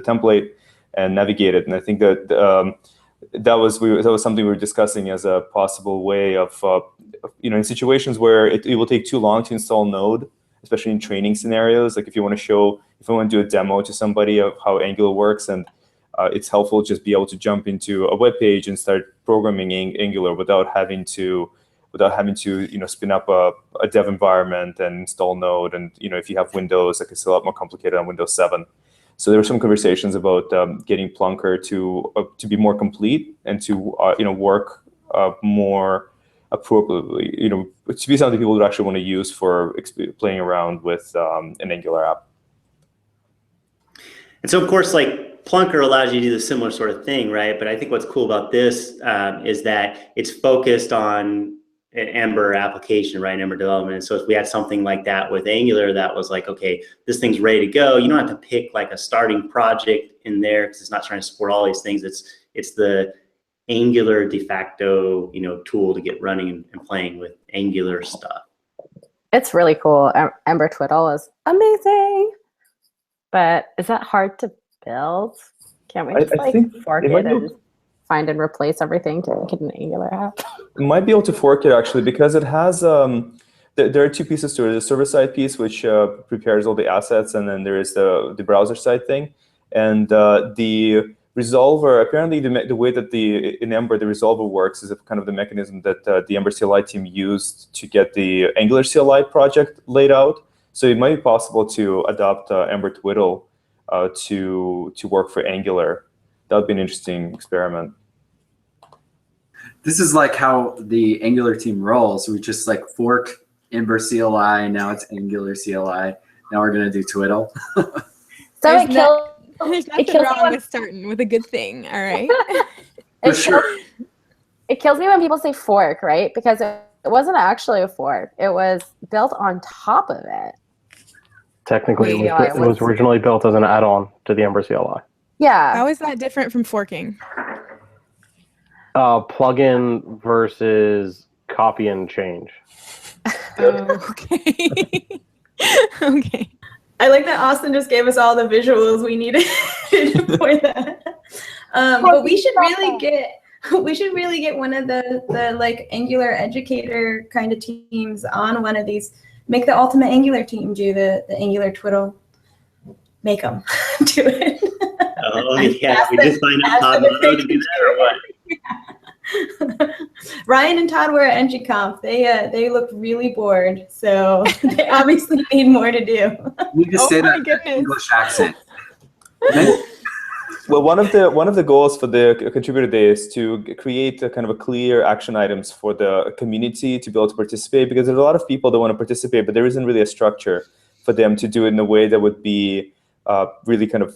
template and navigate it. And I think that that was something we were discussing as a possible way of in situations where it will take too long to install Node, especially in training scenarios. Like if you want to do a demo to somebody of how Angular works, and it's helpful just be able to jump into a web page and start programming Angular without having to spin up a dev environment and install Node. And if you have Windows, like it's a lot more complicated on Windows 7. So there were some conversations about getting Plunker to be more complete and to work more appropriately. To be something people would actually want to use for playing around with an Angular app. And so of course, like Plunker allows you to do the similar sort of thing, right? But I think what's cool about this is that it's focused on an Ember application, right? Ember development. So if we had something like that with Angular that was like, okay, this thing's ready to go, you don't have to pick like a starting project in there because it's not trying to support all these things. It's the Angular de facto, tool to get running and playing with Angular stuff. It's really cool. Ember Twiddle is amazing. But is that hard to build? Can't we just fork it and find and replace everything to make it an Angular app? You might be able to fork it actually, because it has there are two pieces to it. The server-side piece, which prepares all the assets, and then there is the browser-side thing. And the resolver, apparently the way that in Ember the resolver works is kind of the mechanism that the Ember CLI team used to get the Angular CLI project laid out. So it might be possible to adopt Ember Twiddle to work for Angular. That would be an interesting experiment. This is like how the Angular team rolls. We just like fork Ember CLI. Now it's Angular CLI. Now we're gonna do Twiddle. So it kills. There's nothing wrong with starting with a good thing. All right. It kills me when people say fork, right? Because it wasn't actually a fork. It was built on top of it. Technically, it was originally built as an add-on to the Ember CLI. Yeah. How is that different from forking? Plugin versus copy and change. Oh, okay. Okay. I like that Austin just gave us all the visuals we needed for that. But we should really get one of the like Angular educator kind of teams on one of these. Make the ultimate Angular team do the Angular Twiddle. Make them do it. Oh yeah, we just find out Todd to do that or what? Yeah. Ryan and Todd were at ngConf. They looked really bored, so they obviously need more to do. You just say that in English accent. Well, one of the goals for the contributor day is to create a kind of a clear action items for the community to be able to participate, because there's a lot of people that want to participate, but there isn't really a structure for them to do it in a way that would be really kind of,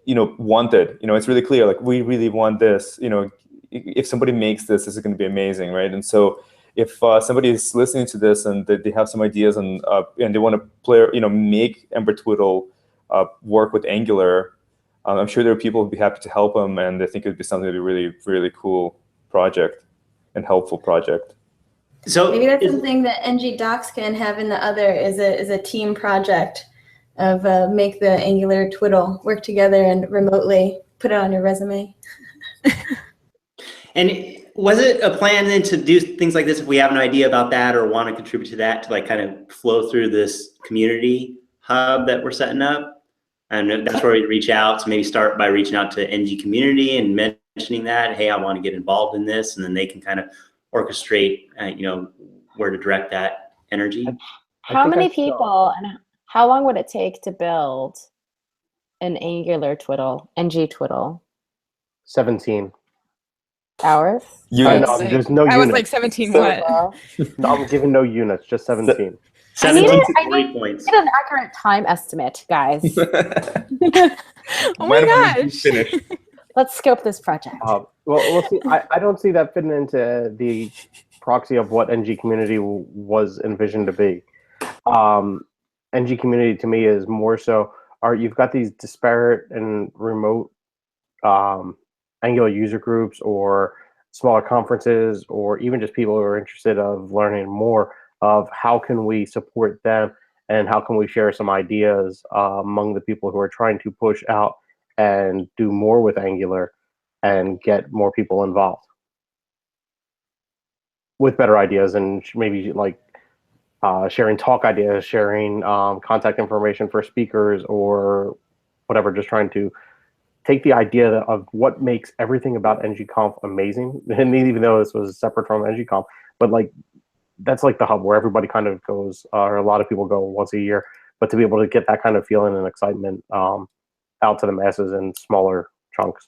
wanted. It's really clear, like, we really want this. If somebody makes this is going to be amazing, right? And so if somebody is listening to this and they have some ideas and they want to play, make Ember Twiddle work with Angular, I'm sure there are people who'd be happy to help them, and I think it would be something that'd be really, really cool project and helpful project. So maybe that's something that NG Docs can have in the other is a team project of make the Angular Twiddle work together and remotely put it on your resume. And was it a plan then to do things like this if we have an idea about that or want to contribute to that, to like kind of flow through this community hub that we're setting up? And that's where we reach out. So maybe start by reaching out to NG community and mentioning that, hey, I want to get involved in this, and then they can kind of orchestrate, where to direct that energy. How many people and how long would it take to build an Angular Twiddle, NG Twiddle? 17 hours? There's no units. I was like 17 what? No, I'm giving no units, just 17. 17 I to 3 points. Need an accurate time estimate, guys. Oh my gosh. Let's scope this project. Well, we'll see. I don't see that fitting into the proxy of what NG community was envisioned to be. NG community to me is more so, you've got these disparate and remote Angular user groups or smaller conferences, or even just people who are interested of learning more of how can we support them and how can we share some ideas among the people who are trying to push out and do more with Angular and get more people involved with better ideas, and maybe like sharing talk ideas, sharing contact information for speakers or whatever, just trying to take the idea of what makes everything about ngConf amazing. And even though this was separate from ngConf, but like that's like the hub where everybody kind of goes, or a lot of people go once a year, but to be able to get that kind of feeling and excitement out to the masses in smaller chunks.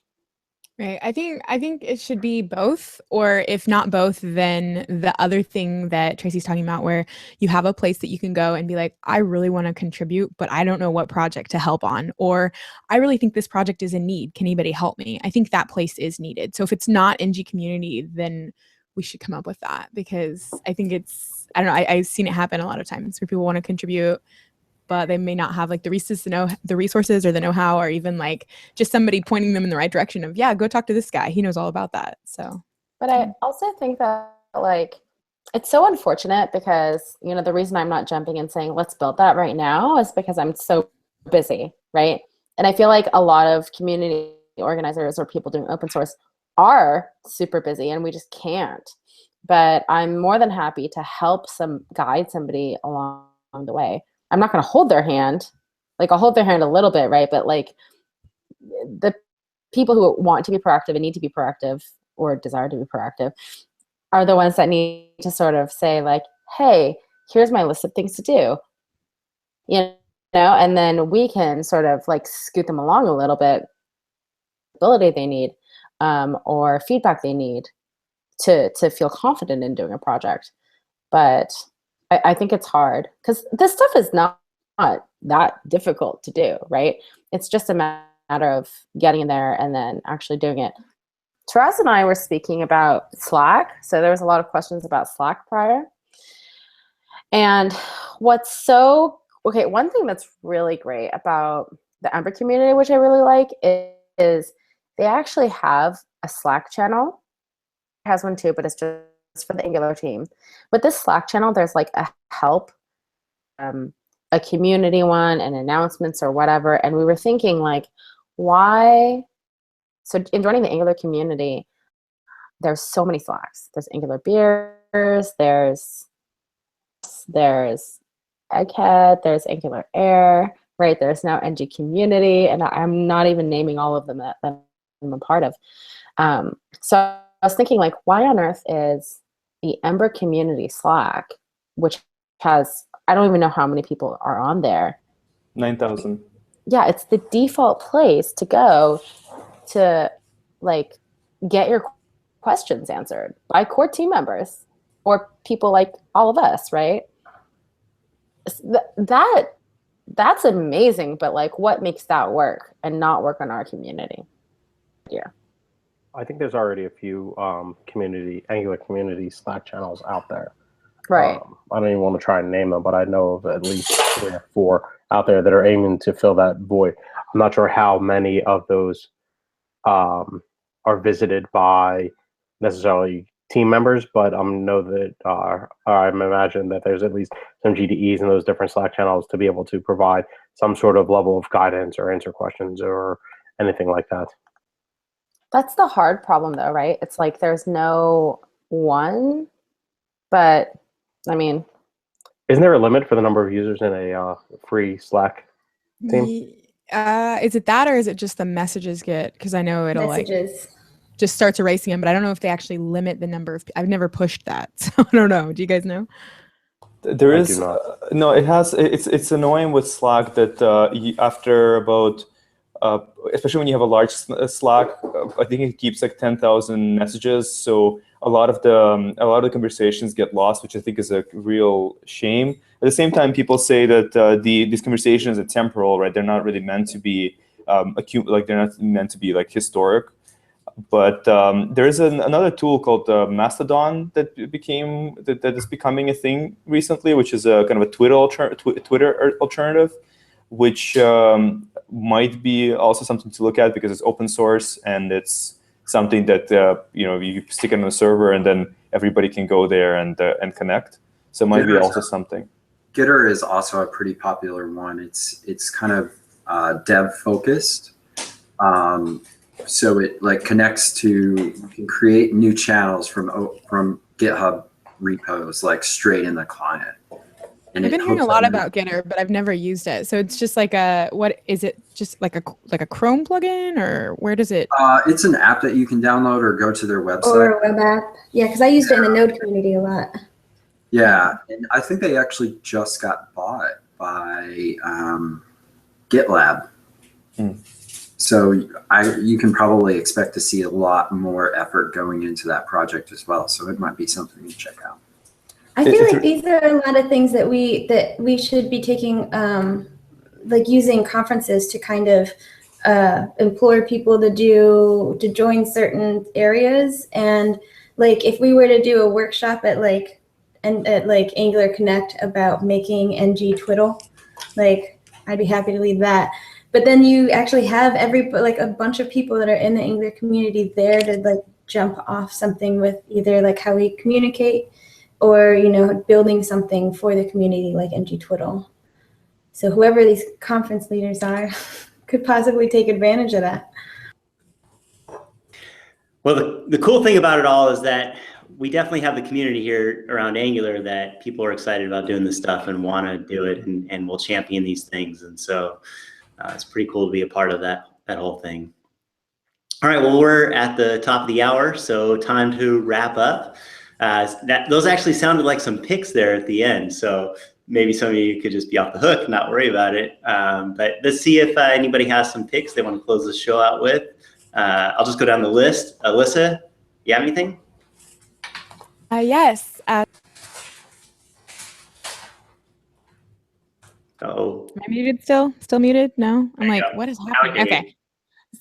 Right. I think it should be both, or if not both, then the other thing that Tracy's talking about, where you have a place that you can go and be like, I really want to contribute, but I don't know what project to help on, or I really think this project is in need. Can anybody help me? I think that place is needed. So if it's not NG community, then we should come up with that, because I think I don't know, I've seen it happen a lot of times where people want to contribute, but they may not have like the resources or the know-how, or even like just somebody pointing them in the right direction of, yeah, go talk to this guy. He knows all about that. So, but I also think that like, it's so unfortunate because, the reason I'm not jumping and saying, let's build that right now is because I'm so busy. Right. And I feel like a lot of community organizers or people doing open source are super busy and we just can't, but I'm more than happy to help guide somebody along the way. I'm not going to hold their hand. Like, I'll hold their hand a little bit, right? But like the people who want to be proactive and need to be proactive or desire to be proactive are the ones that need to sort of say like, hey, here's my list of things to do. And then we can sort of like scoot them along a little bit, ability they need, or feedback they need to feel confident in doing a project. But I think it's hard because this stuff is not that difficult to do, right? It's just a matter of getting in there and then actually doing it. Taras and I were speaking about Slack. So there was a lot of questions about Slack prior. And one thing that's really great about the Ember community, which I really like, is they actually have a Slack channel. It has one too, but it's just for the Angular team. With this Slack channel, there's like a help, a community one, and announcements or whatever. And we were thinking like, why? So in joining the Angular community, there's so many Slacks. There's Angular Beers, there's Egghead, there's AngularAir, right? There's now NG community, and I'm not even naming all of them that I'm a part of. So I was thinking like, why on earth is the Ember community Slack, which has, I don't even know how many people are on there. 9,000. Yeah, it's the default place to go to like get your questions answered by core team members or people like all of us, right? That that's amazing, but like what makes that work and not work on our community? Yeah. I think there's already a few Angular community Slack channels out there. Right. I don't even want to try and name them, but I know of at least 3 or 4 out there that are aiming to fill that void. I'm not sure how many of those are visited by necessarily team members, but I know that I imagine that there's at least some GDEs in those different Slack channels to be able to provide some sort of level of guidance or answer questions or anything like that. That's the hard problem though, right? It's like there's no one, but I mean, isn't there a limit for the number of users in a free Slack team? Is it that, or is it just the messages get? Because I know it'll messages. like just starts erasing them, but I don't know if they actually limit the number of. I've never pushed that, so I don't know. Do you guys know? There is no. It has. It's annoying with Slack that after about. Especially when you have a large Slack, I think it keeps like 10,000 messages. So a lot of the conversations get lost, which I think is a real shame. At the same time, people say that these conversations are temporal, right? They're not really meant to be like they're not meant to be like historic. But there is another tool called Mastodon that is becoming a thing recently, which is a kind of a Twitter alternative, which might be also something to look at because it's open source and it's something that you stick it on a server and then everybody can go there and connect. So it might be also something. ngAir is also a pretty popular one. It's kind of dev focused. So it like connects to, you can create new channels from GitHub repos like straight in the client. And I've been hearing a lot about ngAir, but I've never used it. So it's just like what is it? Just like a Chrome plugin, or where does it? It's an app that you can download or go to their website. Or a web app. Yeah, because I used it in the Node community a lot. Yeah, and I think they actually just got bought by GitLab. So you can probably expect to see a lot more effort going into that project as well. So it might be something to check out. I feel like these are a lot of things that we should be taking, like using conferences to kind of implore people to join certain areas. And like if we were to do a workshop at Angular Connect about making ng twiddle, like I'd be happy to lead that. But then you actually have a bunch of people that are in the Angular community there to like jump off something with either like how we communicate or building something for the community like ng twiddle. So whoever these conference leaders are could possibly take advantage of that. Well, the cool thing about it all is that we definitely have the community here around Angular that people are excited about doing this stuff and want to do it, and will champion these things. And so it's pretty cool to be a part of that whole thing. All right, well, we're at the top of the hour, so time to wrap up. Those actually sounded like some picks there at the end, so maybe some of you could just be off the hook, not worry about it. But let's see if anybody has some picks they want to close the show out with. I'll just go down the list. Alyssa, you have anything? Yes. Oh. Am I muted still? Still muted? No? I'm like, what is happening? Okay.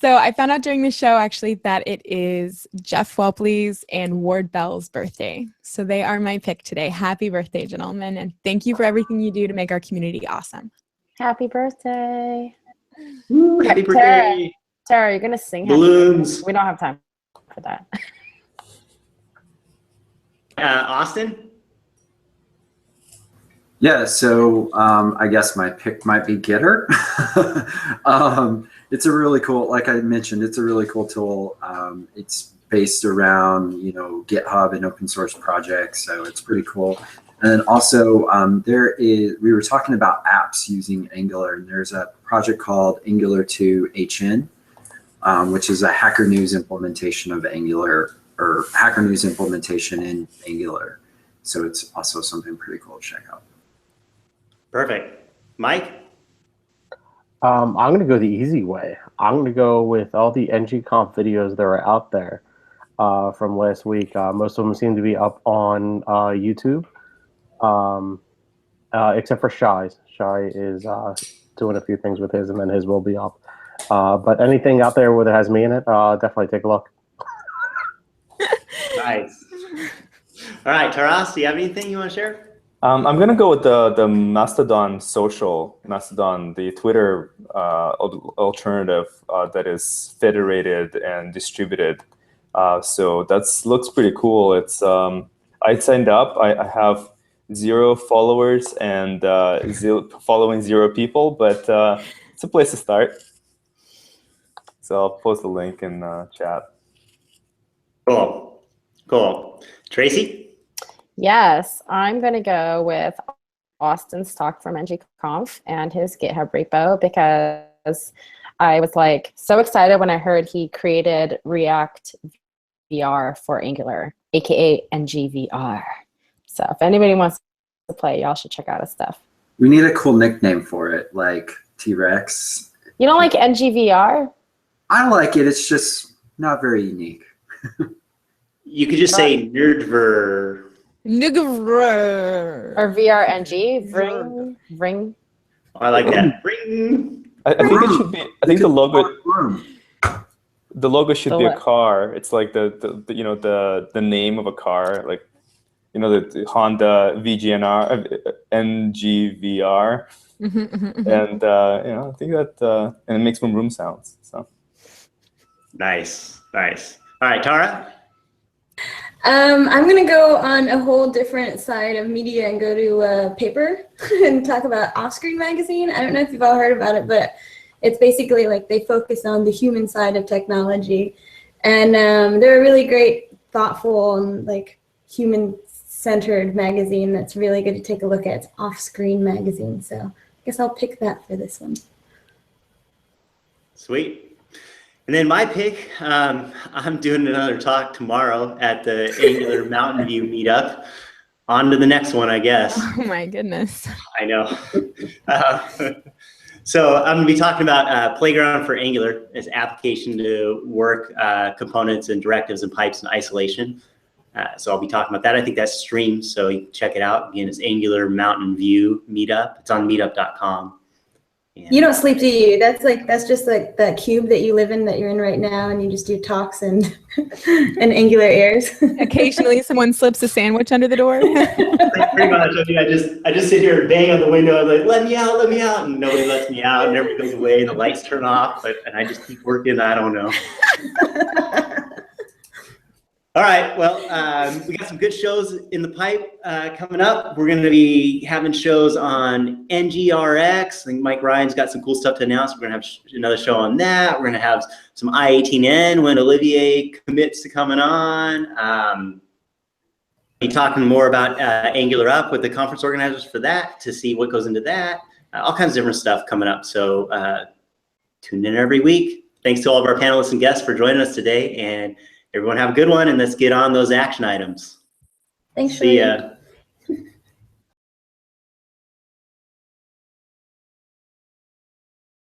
So I found out during the show actually that it is Jeff Whelpley's and Ward Bell's birthday. So they are my pick today. Happy birthday, gentlemen. And thank you for everything you do to make our community awesome. Happy birthday. Woo, happy birthday. Tara, you're going to sing balloons. We don't have time for that. Austin? Yeah, so I guess my pick might be ngAir. It's a really cool, like I mentioned, it's a really cool tool. It's based around, GitHub and open source projects, so it's pretty cool. And then also we were talking about apps using Angular, and there's a project called Angular 2 HN, which is a Hacker News implementation of Angular, or Hacker News implementation in Angular. So it's also something pretty cool to check out. Perfect. Mike? I'm going to go the easy way. I'm going to go with all the ngConf videos that are out there from last week. Most of them seem to be up on YouTube. except for Shy's. Shy is doing a few things with his, and then his will be up. But anything out there where it has me in it, definitely take a look. Nice. All right, Taras, do you have anything you want to share? I'm gonna go with the Mastodon social, the Twitter alternative that is federated and distributed. So looks pretty cool. It's I signed up. I have 0 followers and following 0 people, but it's a place to start. So I'll post the link in chat. Cool. Cool. Tracy? Yes, I'm going to go with Austin's talk from ngConf and his GitHub repo, because I was like so excited when I heard he created React VR for Angular, aka ngVR. So if anybody wants to play, y'all should check out his stuff. We need a cool nickname for it, like T-Rex. You don't like ngVR? I like it. It's just not very unique. You could just say Nerdver. Or VRNG, Vring. Oh, I like that. Ring. I think it should be. I think the logo should be a car. It's like the name of a car, like the Honda VGNR, NGVR, and I think that and it makes some room sounds. So nice. All right, Tara. I'm going to go on a whole different side of media and go to paper and talk about Offscreen magazine. I don't know if you've all heard about it, but it's basically like they focus on the human side of technology. And they're a really great, thoughtful, and like human-centered magazine that's really good to take a look at. It's Offscreen magazine. So I guess I'll pick that for this one. Sweet. And then my pick, I'm doing another talk tomorrow at the Angular Mountain View meetup. On to the next one, I guess. Oh my goodness. I know. So I'm going to be talking about Playground for Angular as application to work components and directives and pipes and isolation. So I'll be talking about that. I think that's streamed, so you can check it out. Again, it's Angular Mountain View meetup. It's on meetup.com. And you don't sleep, do you? That's just like that cube that you live in, that you're in right now, and you just do talks and AngularAirs. Occasionally, someone slips a sandwich under the door. Pretty much. I mean, I just sit here and bang on the window. I'm like, let me out, and nobody lets me out, and everybody goes away, and the lights turn off, and I just keep working. I don't know. All right, well, we got some good shows in the pipe coming up. We're going to be having shows on ngRx. I think Mike Ryan's got some cool stuff to announce. We're going to have another show on that. We're going to have some I18N when Olivier commits to coming on. Be talking more about Angular Up with the conference organizers for that, to see what goes into that. All kinds of different stuff coming up. So tune in every week. Thanks to all of our panelists and guests for joining us today. And everyone have a good one, and let's get on those action items. Thanks, See ya.